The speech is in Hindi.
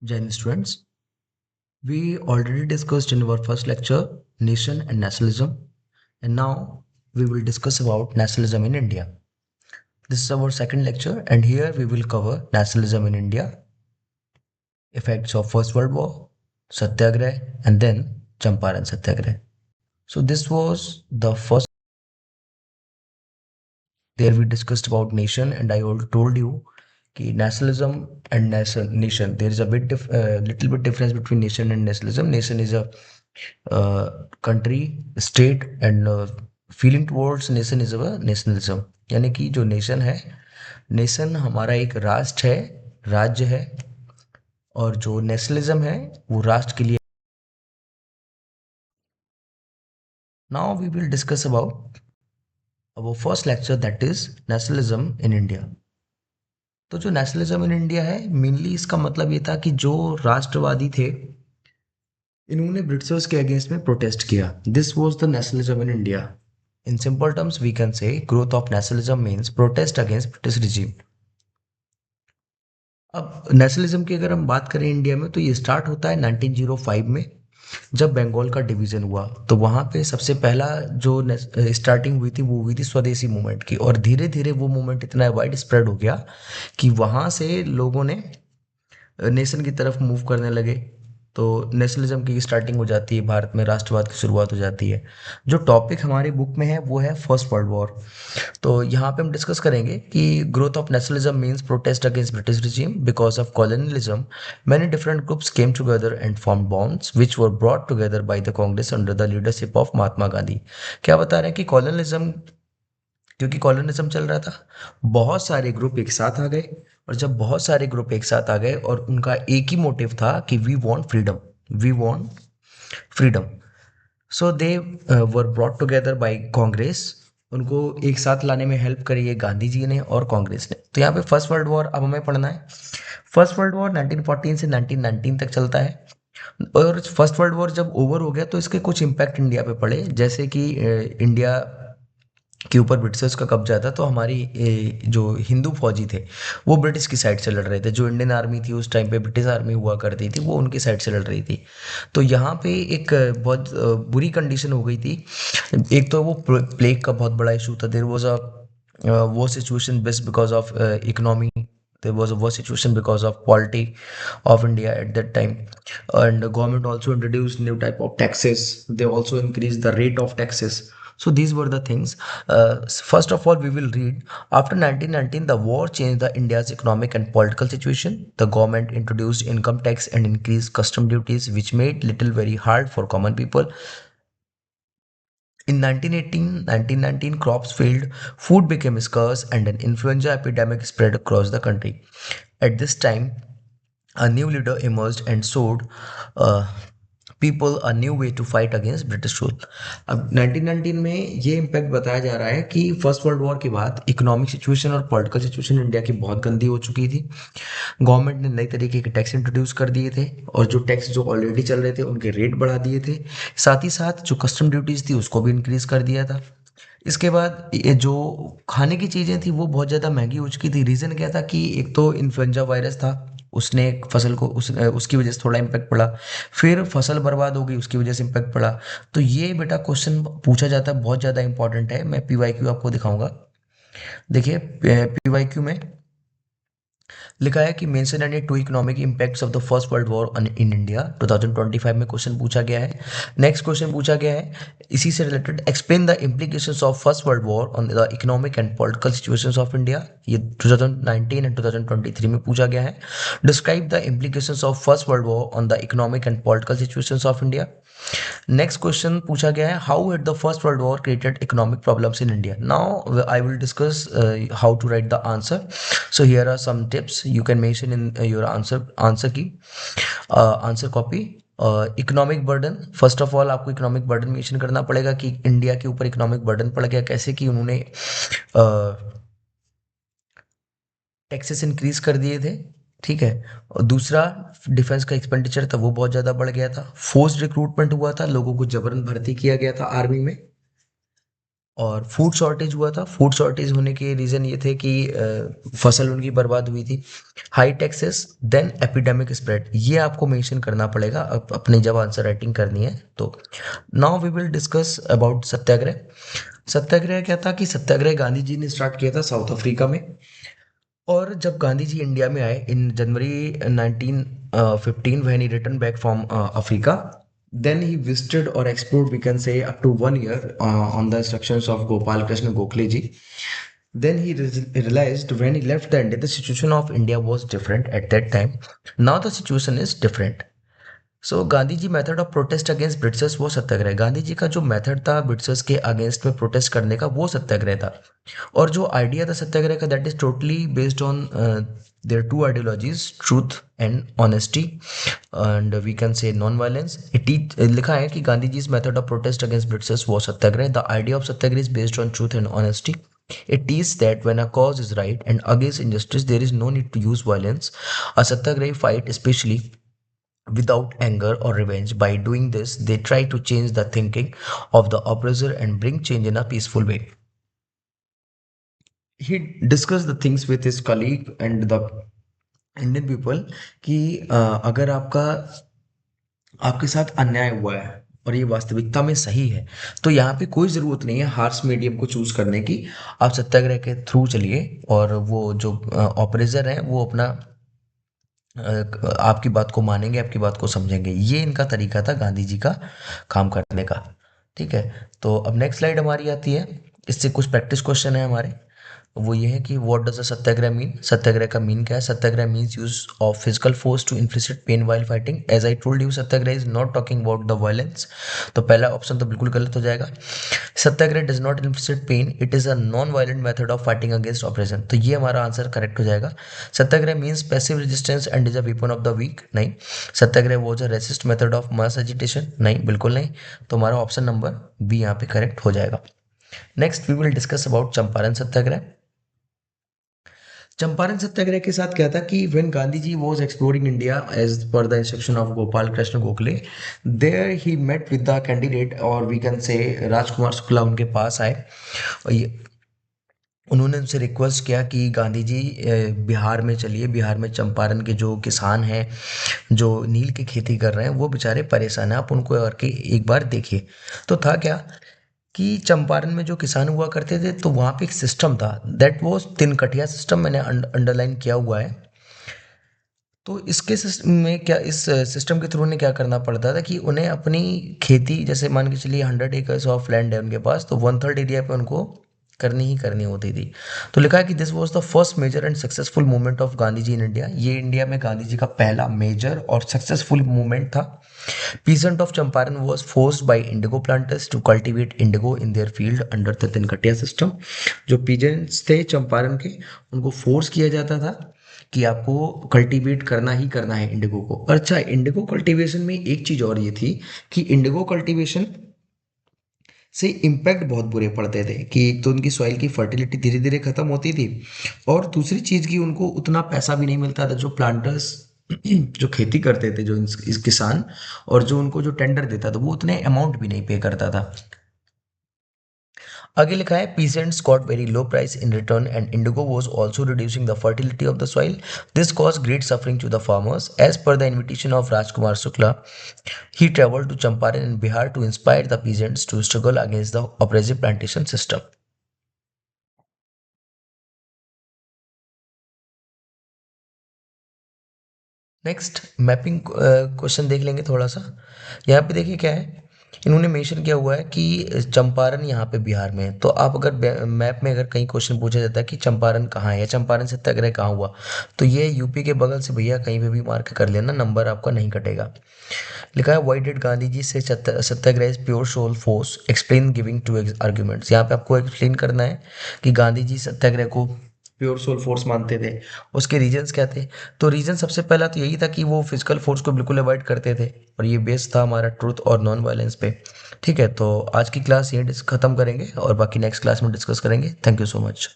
Jain students, we already discussed in our first lecture nation and nationalism, and now we will discuss about nationalism in India. This is our second lecture, and here we will cover nationalism in India, effects of First World War, Satyagrah, and then Champaran Satyagrah. So this was the first. There we discussed about nation, and I told you कि nationalism and nation there is a little bit difference between nation and nationalism. Nation is a country, state, and feeling towards nation is a nationalism. यानी कि जो नेशन है, नेशन हमारा एक राष्ट्र है, राज्य है, और जो नेशनलिज्म है वो राष्ट्र के लिए. Now we will discuss about our first lecture, that is nationalism in India. तो जो नेशनलिज्म इन इंडिया है, मेनली इसका मतलब ये था कि जो राष्ट्रवादी थे, इन्होंने ब्रिटिशर्स के अगेंस्ट में प्रोटेस्ट किया. This was the nationalism in India. In simple terms we can say growth of nationalism means protest against British regime. अब नेशनलिज्म की अगर हम बात करें इंडिया में, तो ये स्टार्ट होता है 1905 में, जब बंगाल का डिवीज़न हुआ. तो वहाँ पे सबसे पहला जो स्टार्टिंग हुई थी, वो हुई थी स्वदेशी मूवमेंट की, और धीरे धीरे वो मूवमेंट इतना वाइड स्प्रेड हो गया कि वहाँ से लोगों ने नेशन की तरफ मूव करने लगे. तो नेशनलिज्म की स्टार्टिंग हो जाती है, भारत में राष्ट्रवाद की शुरुआत हो जाती है. जो टॉपिक हमारी बुक में है वो है फर्स्ट वर्ल्ड वॉर. तो यहाँ पे हम डिस्कस करेंगे कि growth of nationalism means protest against British regime because of colonialism. Many different groups came together and formed bonds which were brought together by the Congress under the leadership of Mahatma Gandhi. क्या बता रहे हैं कि कॉलोनिज्म, क्योंकि कॉलोनिज्म चल रहा था, बहुत सारे ग्रुप एक साथ आ गए. और जब बहुत सारे ग्रुप एक साथ आ गए और उनका एक ही मोटिव था कि we want freedom, we want freedom, so they were brought together by Congress. उनको एक साथ लाने में हेल्प करी है गांधी जी ने और कांग्रेस ने. तो यहाँ पे फर्स्ट वर्ल्ड वॉर अब हमें पढ़ना है. फर्स्ट वर्ल्ड वॉर 1914 से 1919 तक चलता है. और फर्स्ट वर्ल्ड वॉर जब ओवर हो गया तो इसके कुछ इम्पैक्ट इंडिया पे पड़े, जैसे कि इंडिया के ऊपर ब्रिटिशर्स का कब्जा था. तो हमारी जो हिंदू फौजी थे वो ब्रिटिश की साइड से लड़ रहे थे. जो इंडियन आर्मी थी उस टाइम पे, ब्रिटिश आर्मी हुआ करती थी, वो उनकी साइड से लड़ रही थी. तो यहाँ पे एक बहुत बुरी कंडीशन हो गई थी. एक तो वो प्लेग का बहुत बड़ा इशू था. देर वॉज अ वो situation best because of economy. There was a worse situation because of polity of India at that time, and the government also introduced new type of taxes. They also increased the rate of taxes. So these were the things. First of all, we will read. After 1919, the war changed the India's economic and political situation. The government introduced income tax and increased custom duties, which made little very hard for common people. In 1918, 1919, crops failed, food became scarce, and an influenza epidemic spread across the country. At this time, a new leader emerged and showed uh, people a new way to fight against British rule. अब 1919 में ये इम्पैक्ट बताया जा रहा है कि फर्स्ट वर्ल्ड वॉर के बाद इकोनॉमिक सिचुएशन और पॉलिटिकल सिचुएशन इंडिया की बहुत गंदी हो चुकी थी. गवर्नमेंट ने नई तरीके के टैक्स इंट्रोड्यूस कर दिए थे, और जो टैक्स जो ऑलरेडी चल रहे थे उनके रेट बढ़ा दिए थे. साथ ही साथ जो कस्टम ड्यूटीज थी उसको भी इंक्रीज कर दिया था. इसके बाद ये जो खाने की चीज़ें थी वो बहुत ज़्यादा महंगी हो चुकी थी. रीज़न क्या था कि एक तो इन्फ्लुएंजा वायरस था, उसने फसल को उसकी वजह से थोड़ा इम्पैक्ट पड़ा. फिर फसल बर्बाद हो गई, उसकी वजह से इम्पैक्ट पड़ा. तो ये बेटा क्वेश्चन पूछा जाता है, बहुत ज़्यादा इंपॉर्टेंट है. मैं पीवाईक्यू आपको दिखाऊंगा. देखिए पीवाईक्यू में लिखा है कि mention any two economic impacts of the first world war in India. 2025 में क्वेश्चन पूछा गया है. नेक्स्ट क्वेश्चन पूछा गया है इसी से related, explain the implications of first world war on the economic and political situations of India. ये 2019 एंड 2023 में पूछा गया है. Describe the implications of first world war on the economic and political situations of India. Next question पूछा गया है, how had the first world war created economic problems in India. Now I will discuss how to write the answer. So here are some tips you can mention in your answer की answer copy. Economic burden, first of all आपको इकोनॉमिक बर्डन मेंशन करना पड़ेगा कि इंडिया के ऊपर इकोनॉमिक बर्डन पड़ गया कैसे, कि उन्होंने टैक्सेस इंक्रीज कर दिए थे. ठीक है. और दूसरा, डिफेंस का एक्सपेंडिचर था वो बहुत ज़्यादा बढ़ गया था. फोर्स्ड रिक्रूटमेंट हुआ था, लोगों को जबरन भर्ती किया गया था आर्मी में. और फूड शॉर्टेज हुआ था। फूड शॉर्टेज होने के रीज़न ये थे कि फसल उनकी बर्बाद हुई थी। High taxes then epidemic spread, ये आपको मेंशन करना पड़ेगा अपने जब आंसर राइटिंग करनी है तो। Now we will discuss about सत्याग्रह। सत्याग्रह क्या था कि सत्याग्रह गांधी जी ने स्टार्ट किया था साउथ अफ्रीका में। और जब गांधी जी इंडिया में आए इन जनवरी 1915 when he return back from Africa, then he visited or explored, we can say, up to 1 year on the instructions of Gopal Krishna Gokhale ji. Then he realized when he left the India, the situation of India was different at that time. Now the situation is different. So Gandhi ji method of protest against Britishers वो सत्याग्रह, गांधी जी का जो मेथड था ब्रिटिशर्स के अगेंस्ट में प्रोटेस्ट करने का वो सत्याग्रह था। और जो आइडिया था सत्याग्रह का that is totally based on their two ideologies, truth and honesty and we can say non violence. It लिखा है कि Gandhi ji method of protest against Britishers वो सत्याग्रह, द आइडिया ऑफ सत्याग्रह is based on truth and honesty. It teaches that when a cause is right and against injustice, there is no need to use violence. A satyagrahi fight, especially without anger or revenge. By doing this, they try to change the thinking of the oppressor and bring change in a peaceful way. He discussed the things with his colleague and the Indian people कि अगर आपके साथ अन्याय हुआ है और ये वास्तविकता में सही है तो यहाँ पे कोई ज़रूरत नहीं है हार्श मीडियम को चूज करने की। आप सत्याग्रह के थ्रू चलिए और वो जो ऑपरेजर हैं वो अपना आपकी बात को मानेंगे, आपकी बात को समझेंगे। ये इनका तरीका था गांधी जी का काम करने का। ठीक है, तो अब नेक्स्ट स्लाइड हमारी आती है। इससे कुछ प्रैक्टिस क्वेश्चन है हमारे। वो ये है कि व्हाट डज अ सत्याग्रह मीन, सत्याग्रह का मीन क्या है। सत्याग्रह means use of physical force to inflict pain while fighting. As I told you सत्याग्रह is not talking about the violence, तो पहला ऑप्शन तो बिल्कुल गलत हो जाएगा। सत्याग्रह does not inflict pain, it is a non violent method of fighting against oppression, तो ये हमारा आंसर करेक्ट हो जाएगा। सत्याग्रह means passive resistance and is a weapon of the weak, नहीं। सत्याग्रह was a resist method of mass agitation, नहीं, बिल्कुल नहीं। तो हमारा ऑप्शन नंबर बी यहाँ पे करेक्ट हो जाएगा। Next we will discuss about Champaran सत्याग्रह। चंपारण सत्याग्रह के साथ क्या था कि when Gandhi ji was exploring India as per the instruction of Gopal Krishna Gokhale, there he met with the candidate और we can say Rajkumar Shukla उनके पास आए। और उन्होंने उनसे रिक्वेस्ट किया कि गांधी जी बिहार में चलिए, बिहार में चंपारण के जो किसान हैं जो नील की खेती कर रहे हैं वो बेचारे परेशान हैं, आप उनको और के एक बार देखिए। तो था क्या कि चंपारण में जो किसान हुआ करते थे तो वहाँ पे एक सिस्टम था दैट वो तिनकटिया सिस्टम, मैंने अंडरलाइन किया हुआ है। तो इसके सिस्टम में क्या, इस सिस्टम के थ्रू उन्हें क्या करना पड़ता था कि उन्हें अपनी खेती, जैसे मान के चलिए 100 एकर्स ऑफ लैंड है उनके पास, तो 1/3 एरिया पे उनको करनी ही करनी होती थी। तो लिखा है कि this was the first major and successful movement of Gandhi ji in India, ये इंडिया में गांधी जी का पहला मेजर और सक्सेसफुल मूवमेंट था। Peasant of Champaran was forced by indigo planters to cultivate indigo in their field under the Tinkathia system. जो पीजेंट्स थे चंपारण के, उनको फोर्स किया जाता था कि आपको कल्टीवेट करना ही करना है इंडिगो को। और अच्छा, इंडिगो कल्टीवेशन में एक चीज और ये थी कि इंडिगो कल्टीवेशन से इम्पैक्ट बहुत बुरे पड़ते थे कि एक तो उनकी सॉइल की फर्टिलिटी धीरे धीरे खत्म होती थी और दूसरी चीज की उनको उतना पैसा भी नहीं मिलता था। जो प्लांटर्स जो खेती करते थे, जो इस किसान, और जो उनको जो टेंडर देता था वो उतने अमाउंट भी नहीं पे करता था। आगे लिखा है peasants got very low price in return and indigo was also reducing the fertility of the soil. This caused great suffering to the farmers. As per the invitation of Rajkumar Shukla, he traveled to Champaran in Bihar to inspire the peasants to struggle against the oppressive plantation system. Next mapping question देख लेंगे थोड़ा सा। यहाँ पे देखिए क्या है, इन्होंने मेंशन किया हुआ है कि चंपारण यहाँ पे बिहार में है। तो आप अगर मैप में अगर कहीं क्वेश्चन पूछा जाता है कि चंपारण कहाँ है या चंपारण सत्याग्रह कहाँ हुआ, तो ये यूपी के बगल से भैया कहीं पे भी मार्क कर लेना, नंबर आपका नहीं कटेगा। लिखा है why did Gandhi ji say सत्याग्रह is pure soul force, explain giving two arguments. यहाँ पे आपको एक्सप्लेन करना है कि गांधी जी सत्याग्रह को प्योर सोल फोर्स मानते थे, उसके रीजंस क्या थे। तो रीजन सबसे पहला तो यही था कि वो फिजिकल फोर्स को बिल्कुल अवॉइड करते थे और ये बेस था हमारा ट्रूथ और नॉन वायलेंस पे। ठीक है, तो आज की क्लास यहीं खत्म करेंगे और बाकी नेक्स्ट क्लास में डिस्कस करेंगे। Thank you so much.